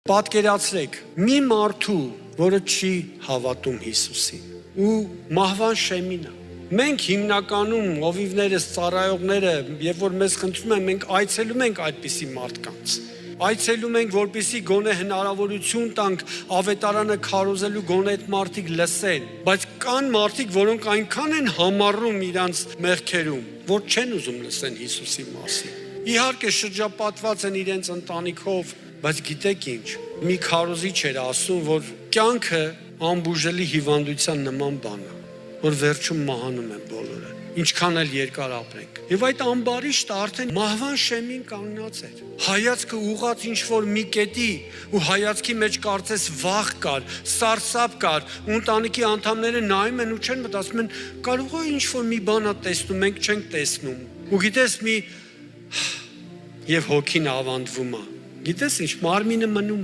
Պատկերացրեք, մի մարդու, որը չի հավատում Հիսուսին ու մահվան շեմին է։ Մենք հիմնականում հովիվներս, ծառայողները, երբ որ մեզ խնդրում են, մենք այցելում ենք այդպիսի մարդկանց։ Այցելում ենք, որպեսզի գոնե հնարավորություն տանք ավետարանը քարոզելու, գոնե այդ մարդիկ լսեն, բայց կան մարդիկ, որոնք այնքան են համառում իրանց մեղքերում, որ չեն ուզում լսեն Հիսուսի մասին։ Իհարկե շրջապատված են իրենց ընտանիքով, բայց գիտեք ինչ, մի քարոզիչ էր ասում, որ կյանքը անբուժելի հիվանդության նման բան է, որ վերջում մահանում են բոլորը, ինչքան էլ երկար ապրենք։ Եվ այդ ամբարիշտը արդեն մահվան շեմին կանգնած էր։ Հայացքը ուղղած ինչ-որ մի կետի ու հայացքի մեջ կարծես վախ կար, սարսափ կար, ու ընտանիքի անդամները նայում են ու չեն մտածում են, կարող է ինչ-որ մի բան է տեսնում, մենք չենք տեսնում։ Ու գիտես մի եւ հոգին ավանդվում է։ Գիտես ինչ, մարմինը մնում է։